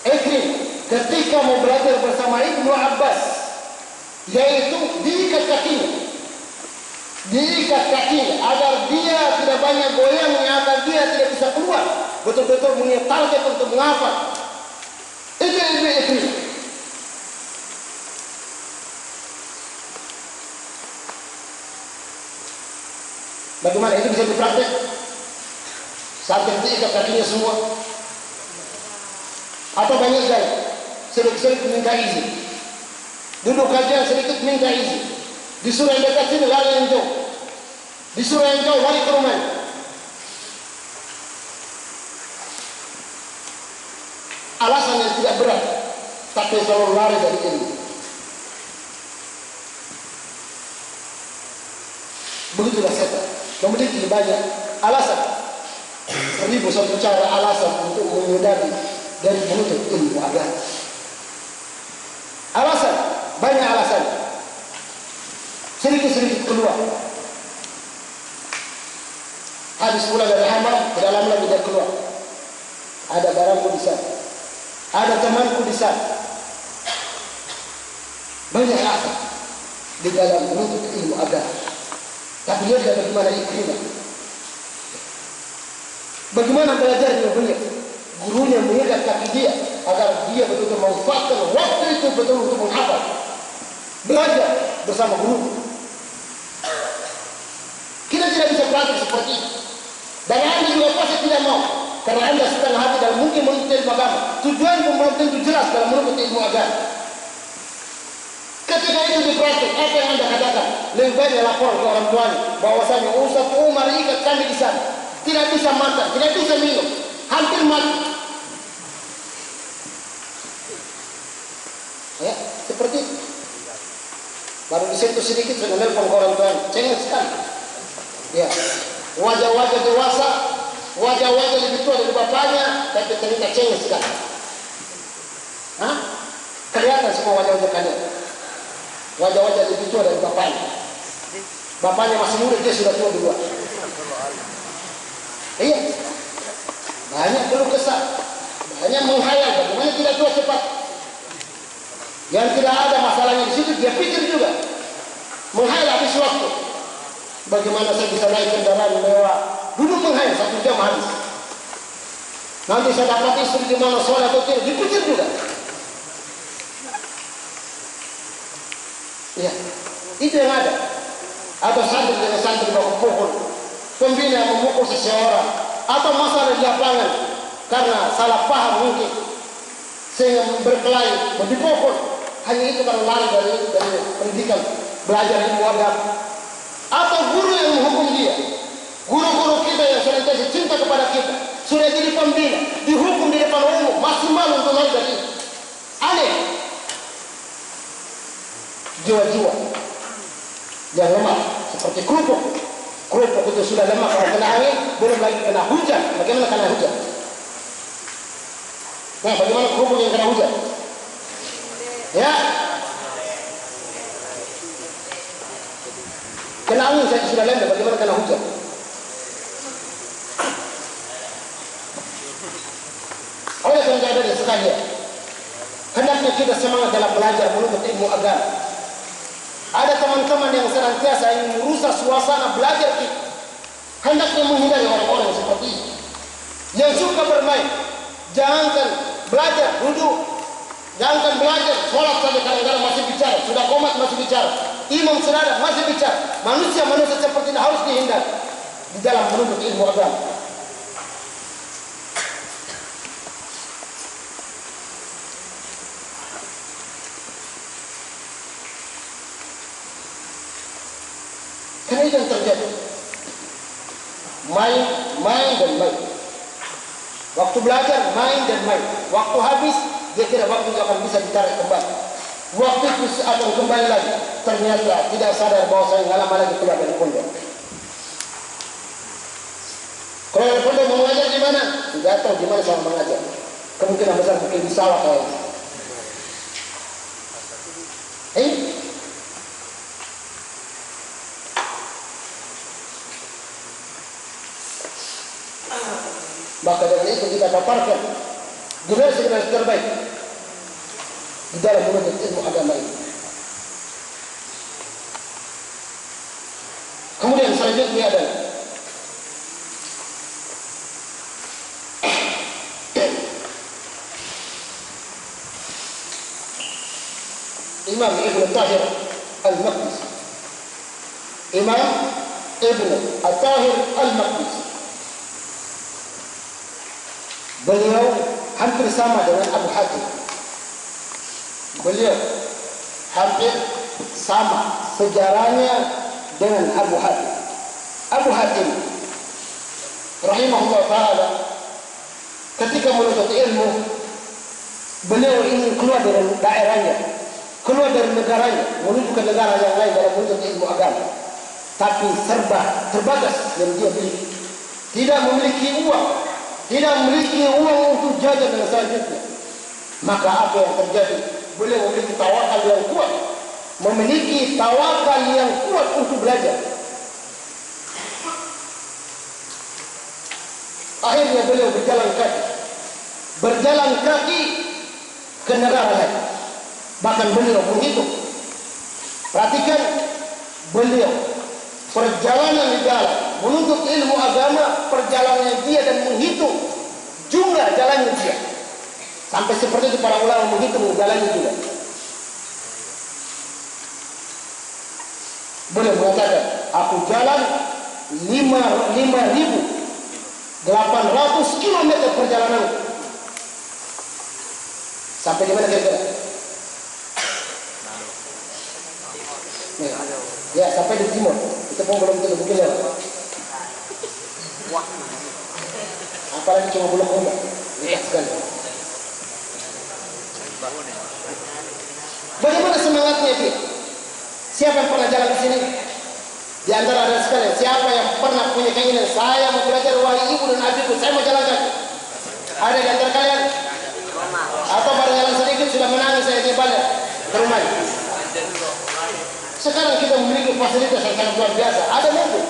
Ikrimah ketika mau belajar bersama Ibnu Abbas, yaitu diikat kakinya agar dia tidak banyak goyangnya, agar dia tidak bisa keluar, betul-betul punya target untuk menghafal. Itu Ikrimah. Bagaimana itu bisa dipraktek? Sampai diikat kakinya semua, atau banyak sekali sedikit minta izin, duduk kajian sedikit minta izin, disuruh yang dekat sini lari yang jauh, disuruh yang jauh lari ke rumah. Alasan yang tidak berat, tapi selalu lari dari ilmu. Begitulah setan, memiliki banyak alasan, 1001 cara alasan untuk menghindari dari menuntut ilmu agama. Alasan, banyak alasan, sedikit-sedikit keluar. Habis pulang dari hamal, tidak lama lagi dia keluar. Ada barangku di sana, ada temanku di sana. Banyak alasan di dalam menuntut ilmu agama. Tapi lihat bagaimana Ikrimah, bagaimana belajarnya beliau. Gurunya mengikat kaki dia agar dia betul-betul memanfaatkan waktu itu betul untuk menghafal, belajar bersama guru. Kita tidak bisa praktik seperti itu, dan Anda juga pasti tidak mau, karena Anda setengah hati dan mungkin menuntut ilmu agama. Tujuan pun belum tentu jelas dalam menuntut ilmu agama. Jika itu dipraktik, apa yang Anda katakan? Lebih baik lapor ke orang tuanya bahwasanya Ustaz Umar ikat kami di sana, tidak bisa makan, tidak bisa minum, hampir mati. Ya, seperti itu. Baru disentuh sedikit sudah nelpon ke orang tuanya, cengeng sekali. Ya, wajah-wajah dewasa, wajah-wajah lebih tua dari bapaknya, tapi ternyata cengeng sekali. Hah? Kelihatan semua wajah-wajah kalian. Wajah-wajah lebih tua dari bapaknya. Bapaknya masih muda, dia sudah tua duluan. Iya. Banyak keluh kesah, banyak menghayal bagaimana tidak tua cepat. Yang tidak ada masalahnya di situ, dia pikir juga. Menghayal habis waktu. Bagaimana saya bisa naik kendaraan mewah? Dulu menghayal 1 jam habis. Nanti saya dapat istri di mana sholat atau tidak, dipikir juga. Ya, itu yang ada. Atau santri dengan santri baku pukul, pembina yang memukul seseorang, atau masalah di lapangan karena salah paham mungkin sehingga berkelahi, dipukul. Hanya itu karena lari dari pendidikan, belajar ilmu agama. Atau guru yang menghukum dia, guru-guru kita yang senantiasa cinta kepada kita, sudah jadi pembina, dihukum di depan umum, masih malu untuk lari dari itu. Aneh. Jiwa-jiwa yang lemah seperti kerupuk itu sudah lemah kalau kena angin, belum lagi kena hujan. Bagaimana kena hujan? Nah, bagaimana kerupuk yang kena hujan? Ya, kena angin saja sudah lembek, bagaimana kena hujan? Oleh karena dari sekalian, hendaknya kita semangat dalam belajar menuntut ilmu agama. Ada teman-teman yang senantiasa ingin merusak suasana belajar kita. Hendaknya menghindari orang-orang seperti ini. Yang suka bermain, jangankan belajar, duduk. Jangankan belajar, sholat sampai kadang-kadang masih bicara. Sudah qomat masih bicara. Imam sudah ada, masih bicara. Manusia-manusia seperti ini harus dihindari di dalam menuntut ilmu agama. Karena itu yang terjadi. Main dan main. Waktu belajar, main dan main. Waktu habis, dia tidak waktu akan bisa ditarik kembali. Waktu itu akan kembali lagi. Ternyata tidak sadar bahwa saya nggak lama lagi keluar dari pondok. Kalau dari pondok mau mengajar di mana? Tidak tahu di mana saya mengajar. Kemungkinan besar mungkin di sawah kayaknya. Maka dari itu kita paparkan generasi terbaik di dalam menuntut ilmu agama ini. Kemudian selanjutnya adalah Imam Ibn Tahir Al-Maqdisi. Imam Ibn Tahir Al-Maqdisi. Beliau hampir sama dengan Abu Hatim. Beliau hampir sama sejarahnya dengan Abu Hatim. Abu Hatim rahimahullah ta'ala ketika menuntut ilmu, beliau ingin keluar dari daerahnya, keluar dari negaranya, menuju ke negara yang lain dalam menuntut ilmu agama. Tapi serba terbatas yang dia miliki. Tidak memiliki uang, tidak memiliki uang untuk jajan dan selanjutnya. Maka apa yang terjadi? Beliau memiliki tawakal yang kuat, memiliki tawakal yang kuat untuk belajar. Akhirnya beliau berjalan kaki ke negara lain. Bahkan beliau menghitung. Perhatikan, beliau perjalanan di dalam menuntut ilmu agama, perjalanan dia dan menghitung jumlah jalannya dia. Sampai seperti itu para ulama menghitung jalannya juga. Beliau mengatakan, aku jalan 5.800 km perjalanan. Sampai di mana kira-kira? Nih. Ya sampai di timur. Kita pun belum tentu begini. Apalagi cuma belum umur. Lihat sekali. Bagaimana semangatnya dia? Siapa yang pernah jalan ke sini? Di antara ada sekalian, siapa yang pernah punya keinginan saya mau belajar wahai ibu dan adikku, saya mau jalan kaki? Ada di antara kalian? Atau baru jalan sedikit sudah menangis saya di balik ke rumah? Sekarang kita memiliki fasilitas yang sangat luar biasa. Ada mobil,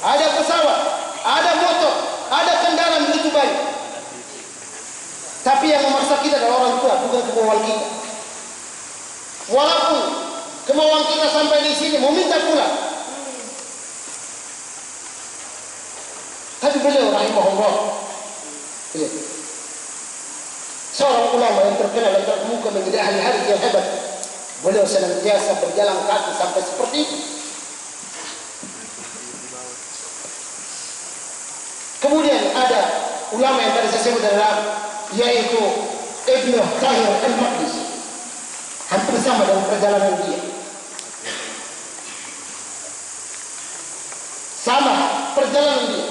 ada pesawat, ada motor, ada kendaraan begitu banyak. Tapi yang memaksa kita adalah orang tua, bukan kemauan kita. Walaupun kemauan kita sampai di sini, mau minta pulang. Tapi beliau rahimahullah, seorang ulama yang terkenal dan terkemuka menjadi ahli hadis yang hebat. Beliau senantiasa berjalan kaki sampai seperti itu. Kemudian ada ulama yang tadi saya sebut adalah yaitu Ibnu Tahir al-Maqdisi. Hampir sama dengan perjalanan dia. Sama perjalanan dia.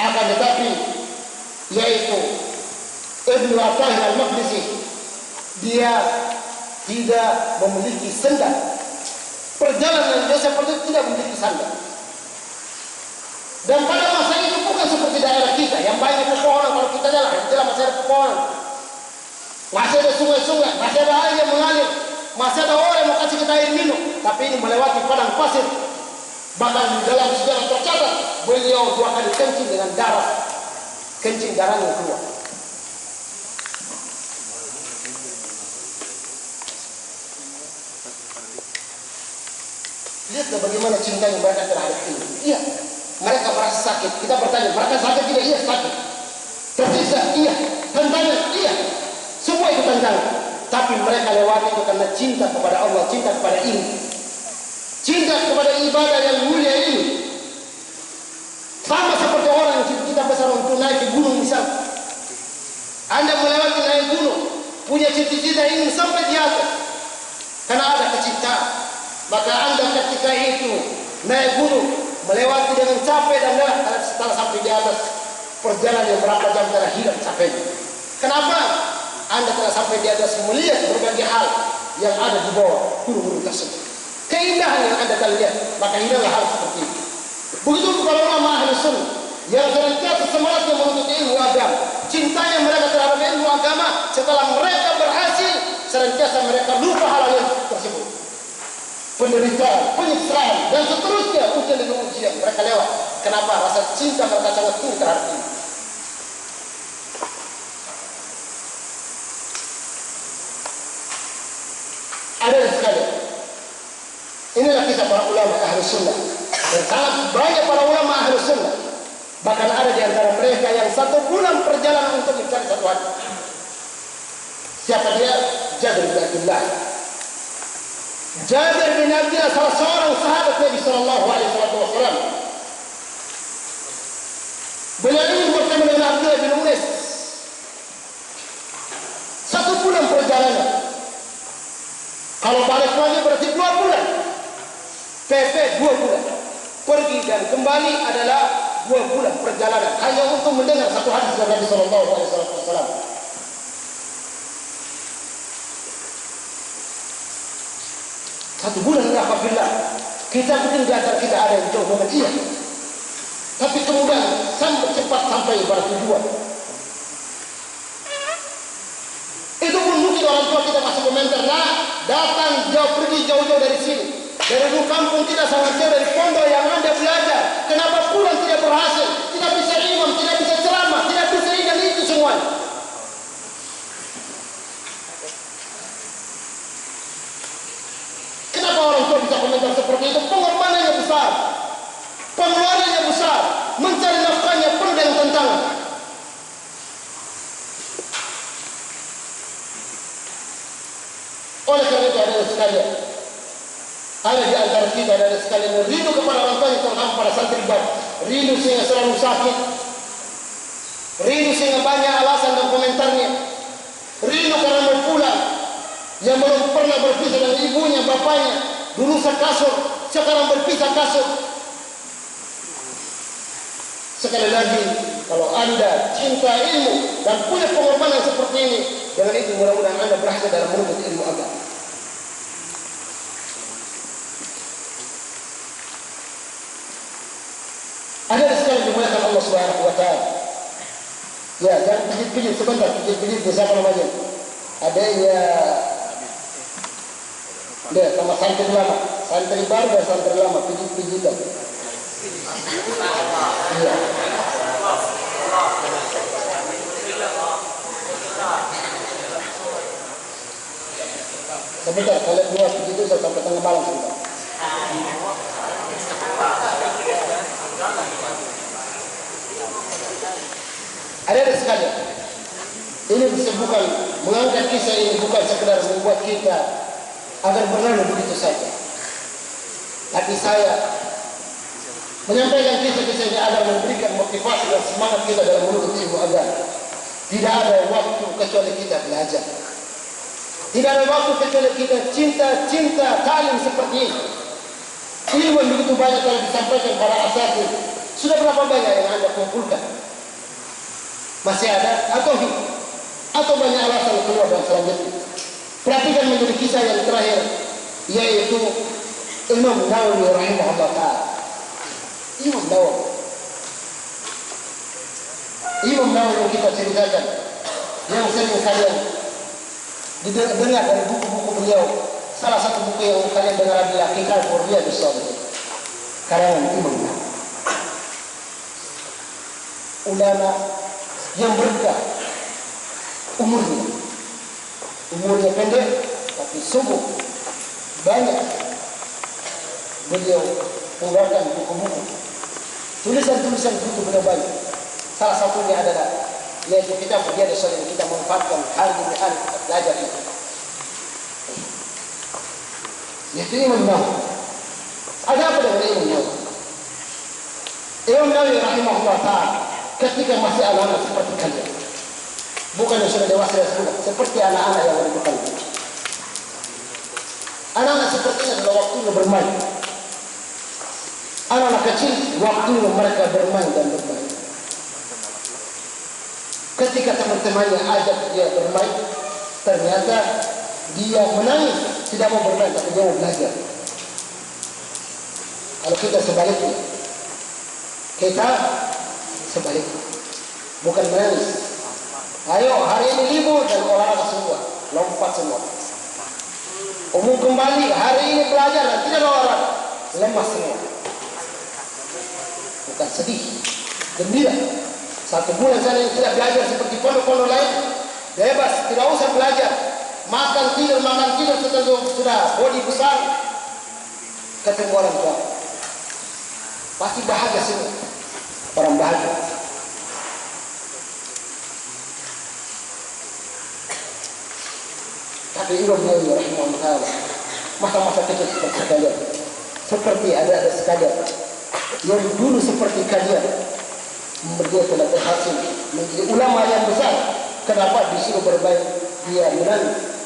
Akan tetapi yaitu Ibnu Tahir al-Maqdisi, dia tidak memiliki sandal. Perjalanan dia seperti tidak memiliki sandal. Dan pada masa itu bukan seperti daerah kita yang banyak pepohonan. Kalau kita jalan masih ada pepohonan, masih ada sungai-sungai, masih ada air yang mengalir, masih ada orang yang mau kasih kita air minum. Tapi ini melewati padang pasir. Bahkan di dalam sejarah tercatat beliau 2 kali kencing dengan darah, kencing darahnya keluar. Lihatlah bagaimana cintanya mereka terhadap ini. Iya, mereka merasa sakit. Kita bertanya, mereka sakit tidak? Iya, sakit. Tersiksa? Iya. Tantangan? Iya. Semua itu tantangan. Tapi mereka lewati itu karena cinta kepada Allah, cinta kepada ini, cinta kepada ibadah yang mulia ini. Sama seperti orang yang cita-cita besar untuk naik ke gunung misalnya. Anda melewati naik gunung, punya cita-cita ingin sampai di atas, karena ada kecintaan. Maka Anda ketika itu naik gunung, melewati dengan capek dan lelah, setelah sampai di atas, perjalanan yang berapa jam telah hilang capeknya. Kenapa? Anda telah sampai di atas melihat berbagai hal yang ada di bawah gunung-gunung tersebut. Keindahan yang Anda telah lihat, maka hilanglah hal seperti itu. Begitu para ulama ahli sunnah yang senantiasa semangatnya menuntut ilmu agama, cintanya mereka terhadap ilmu agama, setelah mereka berhasil, senantiasa mereka lupa hal yang tersebut. Penderitaan, penyesalan, dan seterusnya ujian demi ujian mereka lewat. Kenapa? Rasa cinta mereka sangat tinggi terhadap ini. Ada sekali. Inilah kisah para ulama ahli sunnah. Dan sangat banyak para ulama ahli sunnah. Bahkan ada di antara mereka yang 1 bulan perjalanan untuk mencari satu hadis. Siapa dia? Jabir bin Abdullah. Jabir bin Abdullah salah seorang sahabat Nabi sallallahu alaihi wasallam. Beliau ini bertemu dengan Abdullah bin Unais. 1 bulan perjalanan. Kalau balik lagi berarti 2 bulan. PP 2 bulan. Pergi dan kembali adalah 2 bulan perjalanan hanya untuk mendengar satu hadis dari Nabi sallallahu alaihi wasallam. Satu bulan alhamdulillah. Kita mungkin di antara kita ada yang jauh dengan iya. Tapi kemudian sampai cepat sampai pada tujuan. Itu pun mungkin orang tua kita masih komentar, nah datang jauh, pergi jauh-jauh dari sini. Dari kampung kita sangat jauh dari pondok yang Anda belajar. Kenapa pulang tidak berhasil? Tidak bisa imam, tidak bisa ceramah, tidak bisa ini dan itu semuanya. Kenapa orang tua bisa komentar seperti itu? Pengorbanannya besar, pengeluarannya besar, mencari nafkahnya penuh dengan tantangan. Oleh karena itu ada sekalian, ada di antara kita ada sekalian yang rindu kepada orang tua yang terham pada santri baru, rindu sehingga selalu sakit, rindu sehingga banyak alasan dan komentarnya, rindu karena mau pulang, yang belum pernah berpisah dengan ibunya, bapaknya, dulu sekasur, sekarang berpisah kasur. Sekali lagi, kalau Anda cinta ilmu dan punya pengorbanan seperti ini, dengan itu mudah-mudahan Anda berhasil dalam menuntut ilmu agama. Ada sekali dimuliakan Allah Subhanahu wa taala. Ya, jangan pijit-pijit sebentar, pijit-pijit di siapa namanya? Ada ya, dia sama santri lama, santri baru dan santri lama, pijit-pijitan. Iya. Sebentar, kalian dua begitu saya sampai tengah malam sebentar. Ada sekali. Ini bukan mengangkat kisah ini bukan sekedar membuat kita agar berlalu begitu saja. Tapi saya menyampaikan kisah-kisah ini agar memberikan motivasi dan semangat kita dalam menuntut ilmu agama. Tidak ada waktu kecuali kita belajar. Tidak ada waktu kecuali kita cinta talim seperti ini. Ilmu yang begitu banyak yang disampaikan para asatidz. Sudah berapa banyak yang Anda kumpulkan? Masih ada atau banyak alasan keluar dan selanjutnya. Perhatikan menjadi kisah yang terakhir, yaitu Imam Nawawi rahimahullah ta'ala. Imam Nawawi yang kita ceritakan, yang sering kalian dengar dari buku-buku beliau. Salah satu buku yang kalian dengar adalah Kitabur Riyadhus Shalihin, karangan Imam Nawawi. Ulama yang berkah umurnya pendek tapi sungguh banyak beliau mengeluarkan buku-buku, tulisan-tulisan buku beliau banyak. Salah satunya adalah yaitu kita Riyadhus Shalihin, kita memanfaatkan hari demi hari kita belajar itu, yaitu Imam Nawawi. Ada apa dengan Imam Nawawi? Imam Nawawi rahimahullah ta'ala ketika masih anak-anak seperti kalian, bukan yang sudah dewasa dan sudah seperti anak-anak yang ada di depan. Anak-anak seperti ini adalah waktunya bermain. Anak-anak kecil waktunya mereka bermain dan bermain. Ketika teman-temannya ajak dia bermain, ternyata dia menangis, tidak mau bermain tapi dia mau belajar. Kalau kita sebaliknya, bukan menangis. Ayo hari ini libur dan olahraga semua, lompat semua. Umum kembali hari ini belajar dan tidak olahraga, lemas semua. Bukan sedih, gembira. 1 bulan saya tidak belajar seperti pondok-pondok lain, bebas, tidak usah belajar. Makan tidur setelah sudah body besar, ketemu orang tua, pasti bahagia semua. Orang bahagia. Tapi Imam Nawawi rahimahullah ta'ala, masa-masa kecil seperti kalian, seperti ada sekalian yang dulu seperti kalian, dia telah berhasil menjadi ulama yang besar. Kenapa? Disuruh bermain dia menangis.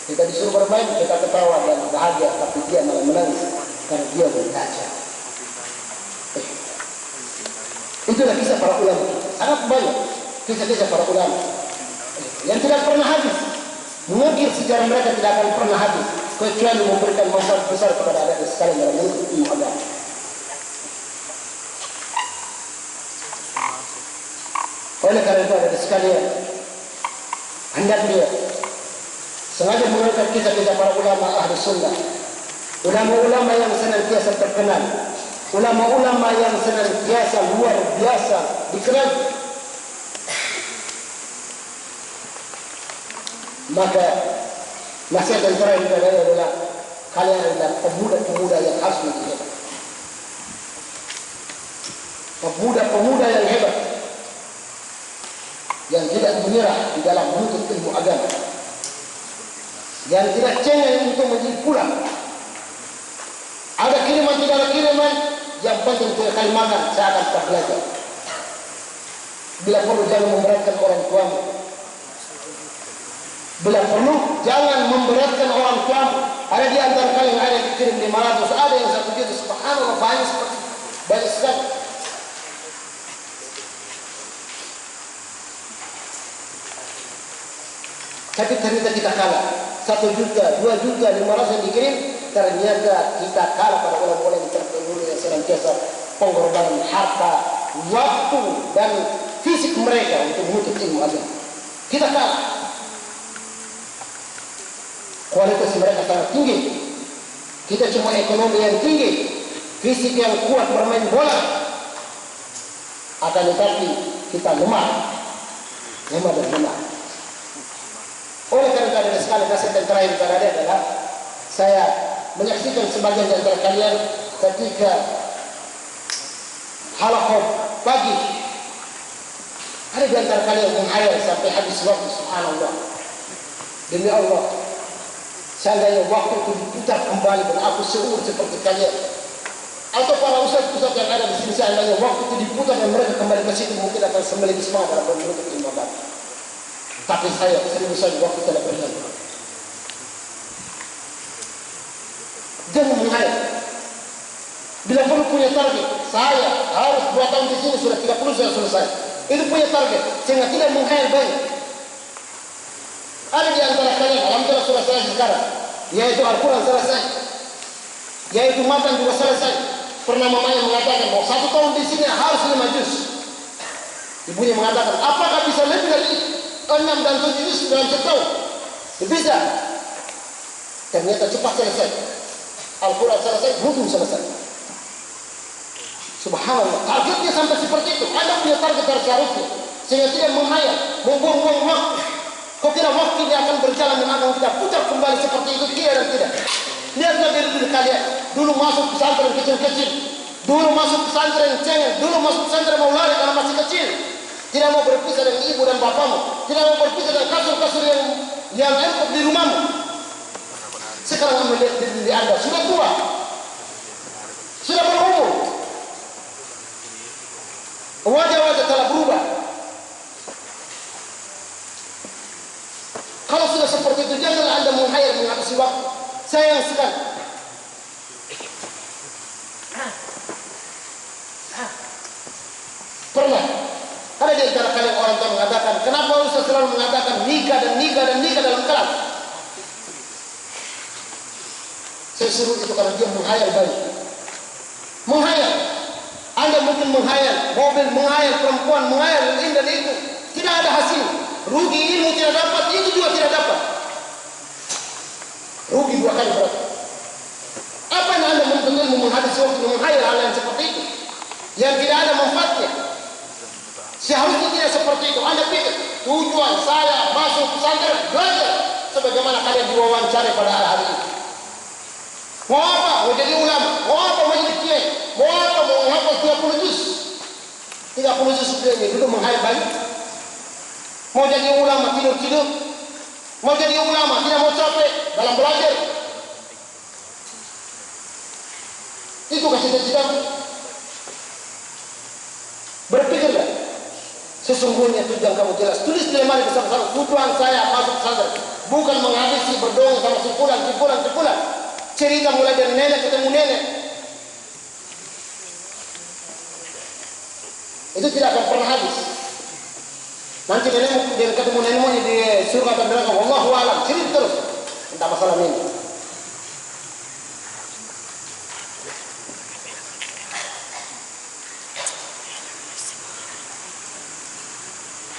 Kita disuruh bermain, kita ketawa dan bahagia, tapi dia malah menangis karena dia belajar. Itulah kisah para ulama. Sangat banyak kisah-kisah para ulama yang tidak pernah habis. Mungkin sejarah mereka tidak akan pernah habis kecuali memberikan manfaat besar kepada anak sekalian dalam menuntut ilmu agama. Oleh karena itu anak sekalian, hendaknya sengaja mengangkat kisah-kisah para ulama ahli sunnah, ulama-ulama yang senantiasa terkenal, ulama-ulama yang senantiasa luar biasa dikenal. Maka nasihat yang terakhir adalah kalian adalah pemuda-pemuda yang harus menjadi hebat. Pemuda-pemuda yang hebat, yang tidak menyerah di dalam menuntut ilmu agama, yang tidak cengeng untuk menjadi pulang. Ada kiriman, tidak ada kiriman, yang penting tidak kali makan, saya akan tetap belajar. Bila perlu jangan memberatkan orang tuamu. Bila perlu, jangan memberatkan orang tua. Ada di antara kalian yang ada yang dikirim 500, ada yang 1 juta. Subhanallah, banyak seperti banyak sekali. Tapi ternyata kita kalah. 1 juta, 2 juta, 500 yang dikirim, ternyata kita kalah pada orang-orang yang terdahulu yang senantiasa pengorbanan harta, waktu, dan fisik mereka untuk menuntut ilmu agama. Kita kalah. Kualitas mereka sangat tinggi. Kita cuma ekonomi yang tinggi, fisik yang kuat bermain bola. Akan tetapi kita lemah dan lemah. Oleh karena ada sekali nasihat yang terakhir kepada dia adalah saya menyaksikan sebagian di antara kalian ketika halaqah pagi, ada di antara kalian yang menghayal sampai habis waktu. Subhanallah, demi Allah, seandainya waktu itu diputar kembali dan aku seumur seperti kalian, atau para ustaz-ustaz yang ada di sini, seandainya waktu itu diputar dan mereka kembali ke situ, mungkin akan sembelih semangat dalam menuntut ilmu agama. Tapi saya serius saja waktu tidak berjalan. Jangan menghayal. Bila perlu punya target, saya harus 2 tahun di sini sudah 30 sudah selesai. Itu punya target, sehingga tidak menghayal banyak. Ada di antara kalian, alhamdulillah sudah selesai sekarang, yaitu Al-Quran selesai, yaitu Matan juga selesai. Pernah mamanya mengatakan bahwa 1 tahun di sini harus 5 juz. Ibunya mengatakan, apakah bisa lebih dari 6 dan 7 juz dalam setahun? Bisa. Ternyata cepat selesai. Al-Quran selesai, hukum selesai. Subhanallah, targetnya sampai seperti itu. Anda punya target harus seharusnya, sehingga tidak menghayal, membuang-buang waktu. Kau kira waktu ini akan berjalan dan akan kita putar kembali seperti itu? Tidak dan tidak. Lihatlah diri kalian. Dulu masuk pesantren kecil-kecil, dulu masuk pesantren cengeng, dulu masuk pesantren mau lari karena masih kecil. Tidak mau berpisah dengan ibu dan bapamu, tidak mau berpisah dengan kasur-kasur yang empuk di rumahmu. Sekarang melihat diri Anda sudah tua, sudah berumur, wajah-wajah telah berubah. Kalau sudah seperti itu, janganlah Anda menghayal menghabisi waktu. Sayang sekali. Pernah ada di antara kalian orang tua mengatakan, kenapa Ustaz selalu mengatakan nikah dan nikah dan nikah dalam kelas? Saya suruh itu karena dia menghayal banyak. Menghayal. Anda mungkin menghayal mobil, menghayal perempuan, menghayal ini dan itu. Tidak ada hasil. Rugi ilmu tidak dapat, itu juga tidak dapat. Rugi 2 kali berarti. Apa yang Anda menuntut ilmu menghabisi waktu menghayal hal yang seperti itu, yang tidak ada manfaatnya? Seharusnya tidak seperti itu. Anda pikir tujuan saya masuk pesantren belajar sebagaimana kalian diwawancara pada hari ini. Mau apa? Mau jadi ulama? Mau apa? Mau jadi kiai? Mau apa? Mau menghafal 30 juz? 30 juz ini dulu menghayal banyak. Mau jadi ulama tidur-tidur? Mau jadi ulama tidak mau capek dalam belajar? Itu kasih cita-cita. Berpikirlah. Sesungguhnya tujuan kamu jelas. Tulis di lemari bersama-sama. Tujuan saya masuk pesantren bukan menghabisi berdongeng sama cipulan. Cerita mulai dari nenek ketemu nenek. Itu tidak akan pernah habis. Nanti nenekmu dia ketemu nenekmu di surga atau neraka, wallahu a'lam. Cerita terus tentang masalah ini.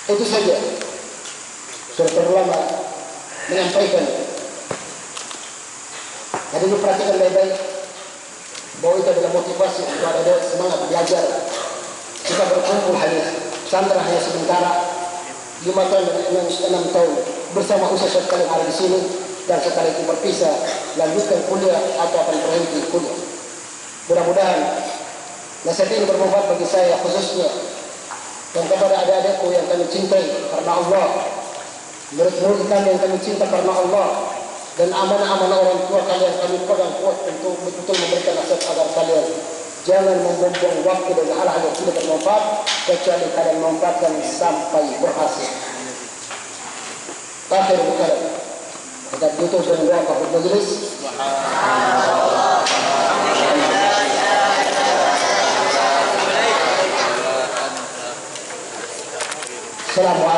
Itu saja. Sudah terlalu lama menyampaikan. Jadi perhatikan baik-baik bahwa itu adalah motivasi untuk ada semangat belajar. Kita berkumpul hanya sandra hanya sementara 5 tahun dan 6 tahun bersama usaha sekali ada di sini, dan sekali itu berpisah lanjutkan kuliah atau akan berhenti kuliah. Mudah-mudahan nasihat ini bermanfaat bagi saya khususnya dan kepada adik-adikku yang kami cintai karena Allah, murid-murid kami yang kami cinta karena Allah, dan amanah-amanah orang tua kalian kami pegang kuat untuk betul-betul memberikan nasihat agar kalian jangan membuang waktu dengan hal-hal yang tidak bermanfaat kecuali kalian memanfaatkan sampai berhasil. Akhir kalam. Kita tutup dengan doa kafir majlis. Assalamualaikum.